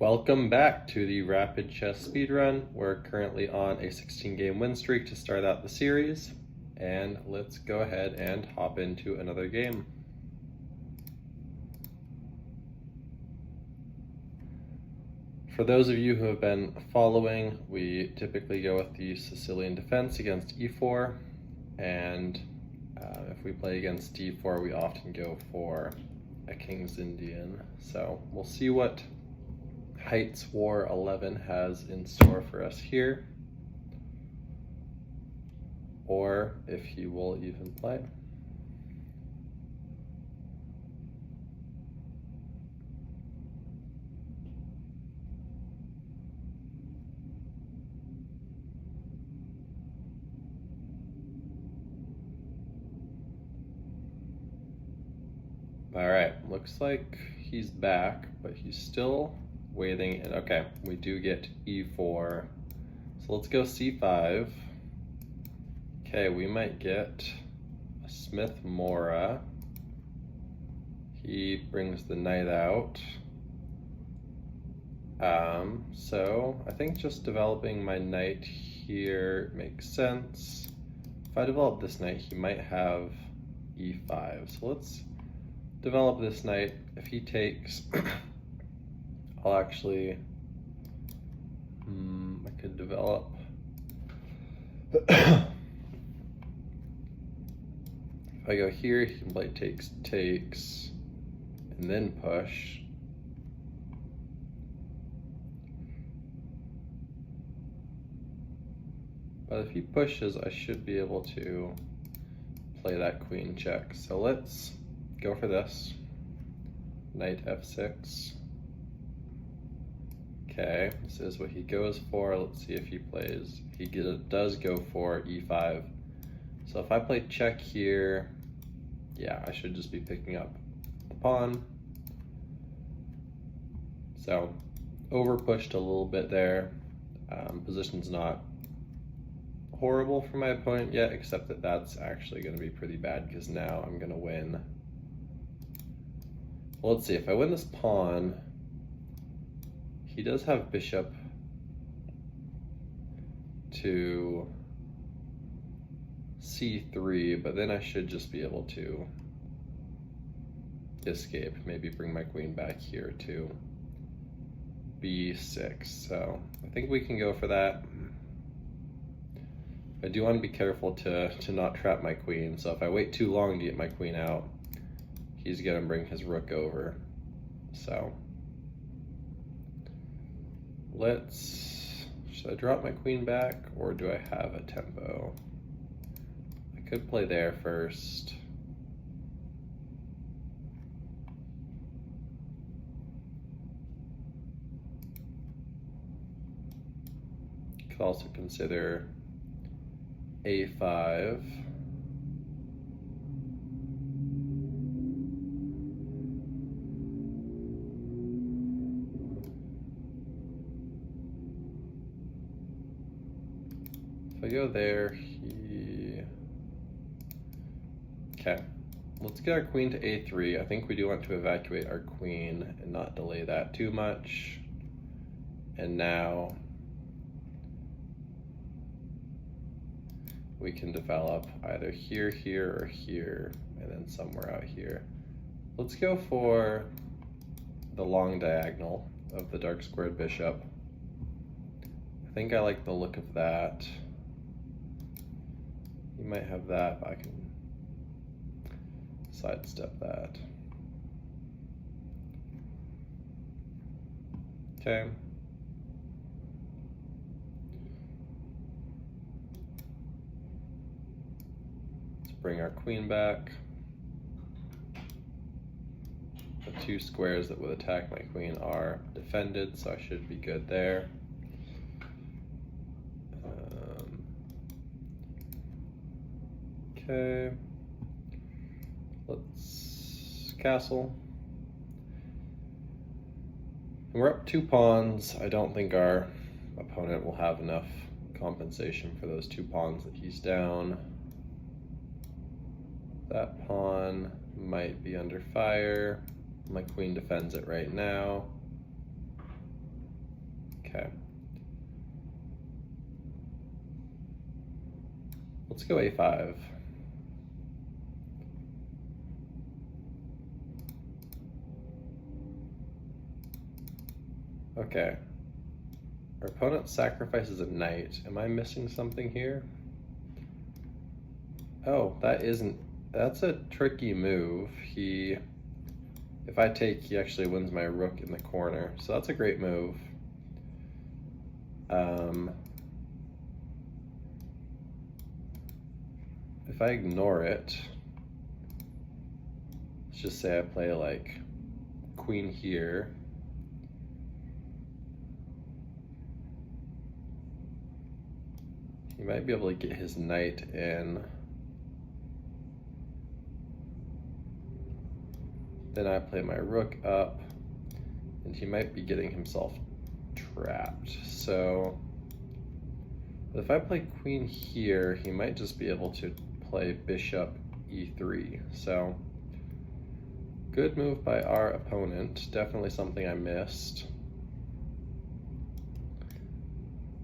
Welcome back to the Rapid Chess Speedrun. We're currently on a 16-game win streak to start out the series, and let's go ahead and hop into another game. For those of you who have been following, we typically go with the Sicilian defense against e4, and if we play against d4, we often go for a King's Indian. So we'll see what Heights War 11 has in store for us here, or if he will even play. All right, looks like he's back, but he's still waiting. And okay, we do get e4. So let's go c5. Okay, we might get a Smith Mora. He brings the knight out. So I think just developing my knight here makes sense. If I develop this knight, he might have e5. So let's develop this knight. If he takes, I'll actually, I could develop, if I go here, he can play takes, and then push. But if he pushes, I should be able to play that queen check. So let's go for this. Knight f6. Okay, this is what he goes for. Let's see if he plays. He does go for e5. So if I play check here, yeah, I should just be picking up the pawn. So over pushed a little bit there. Position's not horrible for my opponent yet, except that that's actually going to be pretty bad because now I'm going to win. Well, let's see, if I win this pawn, he does have bishop to c3, but then I should just be able to escape, maybe bring my queen back here to b6. So I think we can go for that. I do want to be careful to not trap my queen, so if I wait too long to get my queen out, he's gonna bring his rook over. So should I drop my queen back, or do I have a tempo? I could play there first. Could also consider a5. If I go there, okay. Let's get our queen to a3. I think we do want to evacuate our queen and not delay that too much. And now we can develop either here, here, or here, and then somewhere out here. Let's go for the long diagonal of the dark squared bishop. I think I like the look of that. You might have that, but I can sidestep that. Okay. Bring our queen back. The two squares that would attack my queen are defended, so I should be good there. Okay, let's castle. And we're up 2 pawns. I don't think our opponent will have enough compensation for those 2 pawns that he's down. That pawn might be under fire. My queen defends it right now. Okay. Let's go a5. Okay. Our opponent sacrifices a knight. Am I missing something here? Oh, that's a tricky move. If I take, he actually wins my rook in the corner. So that's a great move. If I ignore it, let's just say I play like queen here. He might be able to get his knight in. Then I play my rook up, and he might be getting himself trapped. So if I play queen here, he might just be able to play bishop e3. So good move by our opponent. Definitely something I missed.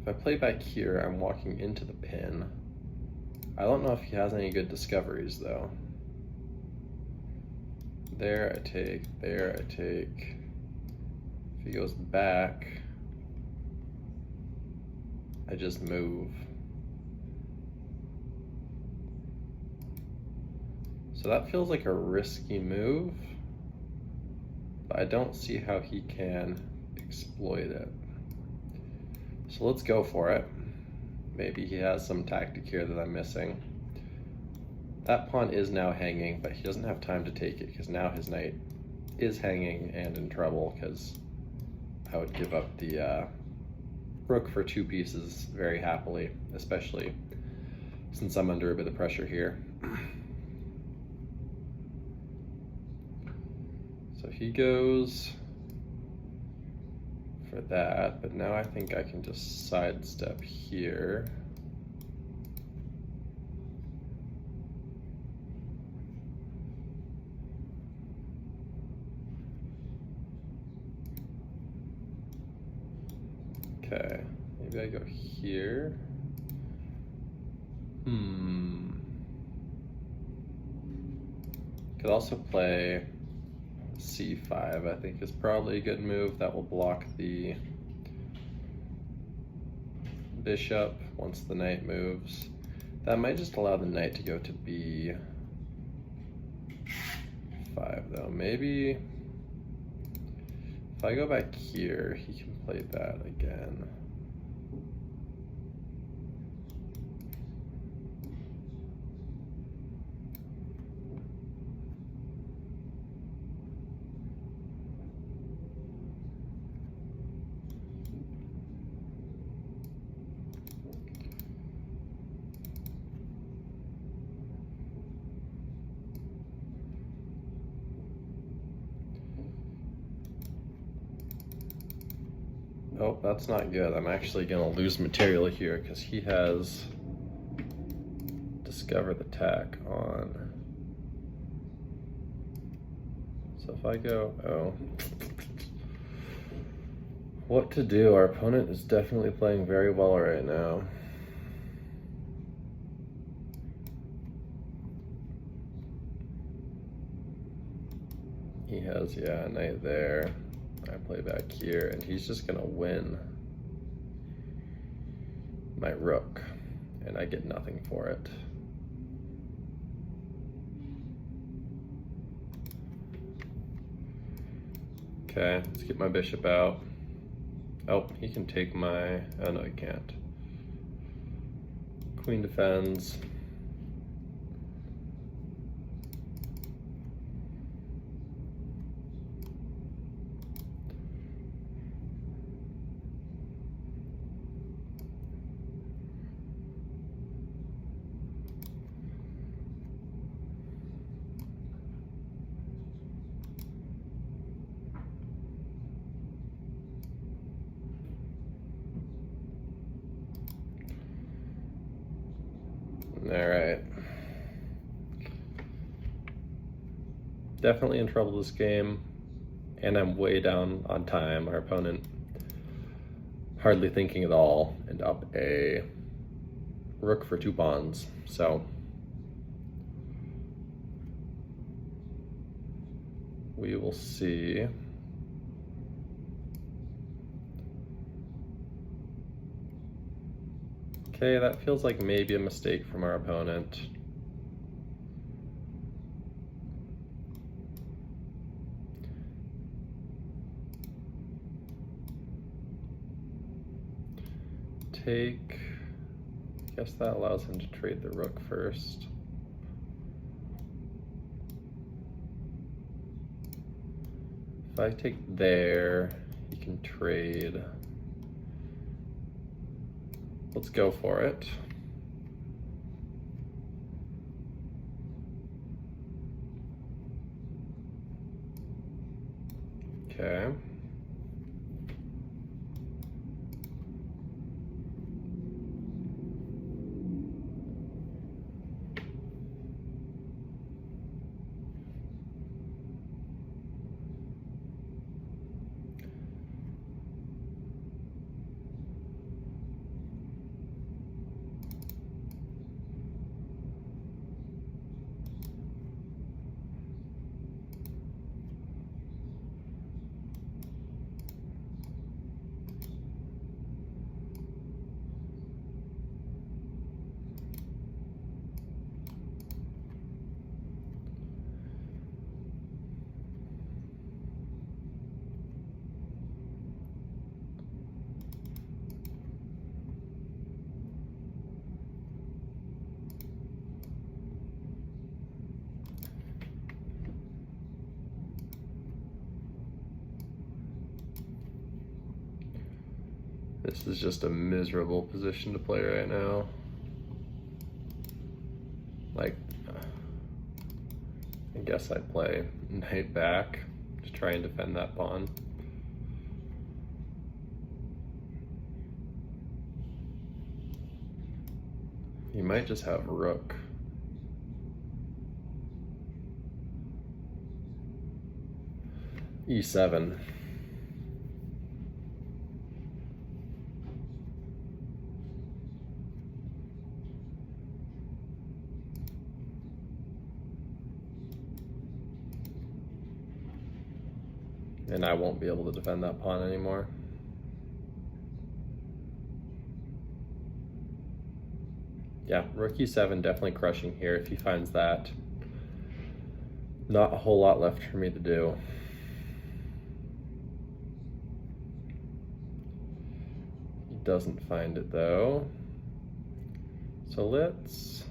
If I play back here, I'm walking into the pin. I don't know if he has any good discoveries though. There I take, there I take. If he goes back, I just move. So that feels like a risky move, but I don't see how he can exploit it. So let's go for it. Maybe he has some tactic here that I'm missing. That pawn is now hanging, but he doesn't have time to take it because now his knight is hanging and in trouble because I would give up the rook for 2 pieces very happily, especially since I'm under a bit of pressure here. So he goes for that, but now I think I can just sidestep here. Okay, maybe I go here. Could also play c5, I think is probably a good move. That will block the bishop once the knight moves. That might just allow the knight to go to b5 though. Maybe if I go back here, he can play that again. Oh, that's not good. I'm actually gonna lose material here because he has discovered the tack on. So if I go, oh. What to do? Our opponent is definitely playing very well right now. He has, yeah, a knight there. I play back here, and he's just gonna win my rook, and I get nothing for it. Okay, let's get my bishop out. Oh, he can take my, oh no, he can't. Queen defends. All right. Definitely in trouble this game, and I'm way down on time. Our hardly thinking at all, and up a rook for 2 pawns. So we will see. Okay, that feels like maybe a mistake from our opponent. Take, I guess that allows him to trade the rook first. If I take there, he can trade. Let's go for it. Okay. This is just a miserable position to play right now. Like, I guess I play knight back to try and defend that pawn. He might just have rook. E7. And I won't be able to defend that pawn anymore. Yeah, rook e7 definitely crushing here if he finds that. Not a whole lot left for me to do. He doesn't find it though. So let's...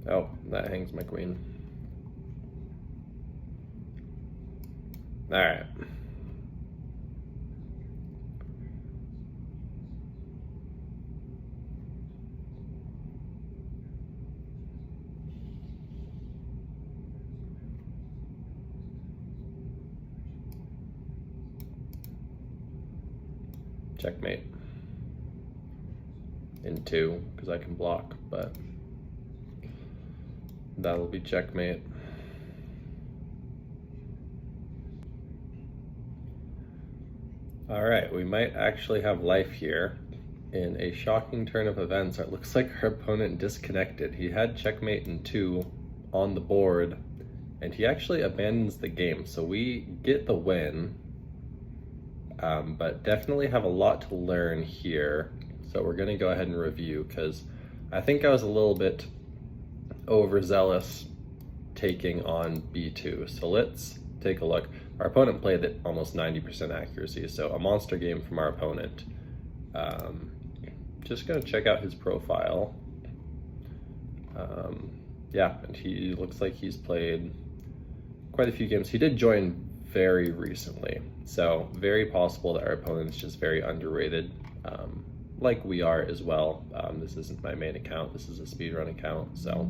Oh, that hangs my queen. All right. Checkmate. In 2, because I can block, but that'll be checkmate. All right, we might actually have life here. In a shocking turn of events, it looks like our opponent disconnected. He had checkmate in 2 on the board, and he actually abandons the game. So we get the win, but definitely have a lot to learn here. So we're gonna go ahead and review, because I think I was a little bit overzealous taking on b2. So let's take a look. Our opponent played at almost 90% accuracy, so a monster game from our opponent. Just gonna check out his profile. Yeah, and he looks like he's played quite a few games. He did join very recently, so very possible that our opponent is just very underrated, like we are as well. This isn't my main account, this is a speedrun account, so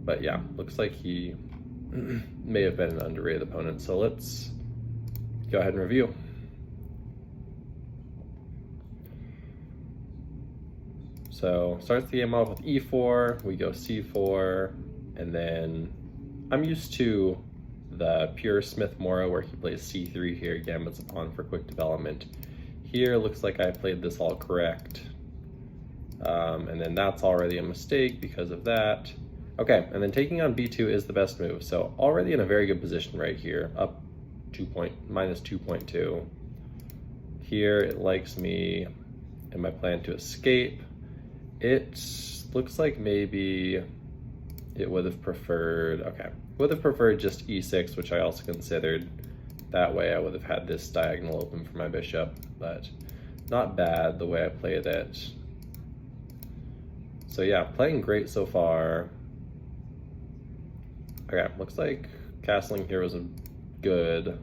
but yeah, looks like he may have been an underrated opponent. So let's go ahead and review. So starts the game off with e4, we go c4, and then I'm used to the pure Smith-Morrow where he plays c3 here, gambits a pawn for quick development. Here looks like I played this all correct. And then that's already a mistake because of that. Okay, and then taking on b2 is the best move. So already in a very good position right here, up minus 2.2. Here it likes me in my plan to escape. It looks like maybe it would have preferred, okay, would have preferred just e6, which I also considered. That way I would have had this diagonal open for my bishop, but not bad the way I played it. So yeah, playing great so far. Okay, looks like castling here was good.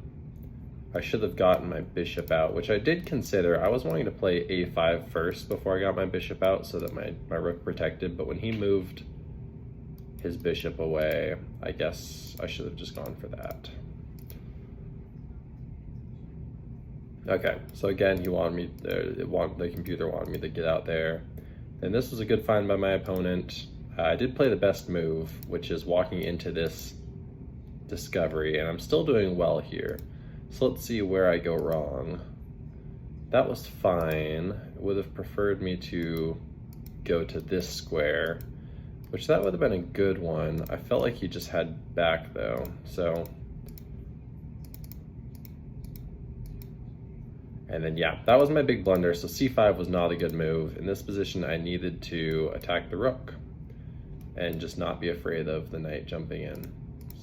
I should have gotten my bishop out, which I did consider. I was wanting to play a5 first before I got my bishop out so that my rook protected, but when he moved his bishop away, I guess I should have just gone for that. Okay, so again, he wanted me, the computer wanted me to get out there. And this was a good find by my opponent. I did play the best move, which is walking into this discovery, and I'm still doing well here. So let's see where I go wrong. That was fine. It would have preferred me to go to this square, which that would have been a good one. I felt like he just had back though, so. And then yeah, that was my big blunder. So c5 was not a good move. In this position, I needed to attack the rook and just not be afraid of the knight jumping in.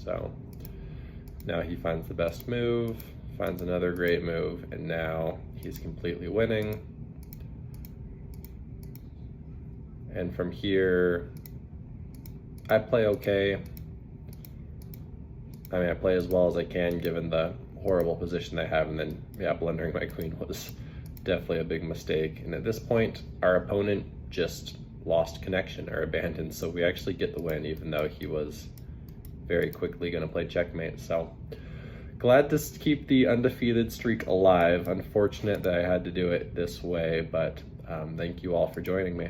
So now he finds the best move, finds another great move, and now he's completely winning. And from here, I play okay. I mean, I play as well as I can given the horrible position I have, and then yeah, blundering my queen was definitely a big mistake. And at this point, our opponent just lost connection or abandoned, so we actually get the win, even though he was very quickly going to play checkmate. So glad to keep the undefeated streak alive. Unfortunate that I had to do it this way, but thank you all for joining me.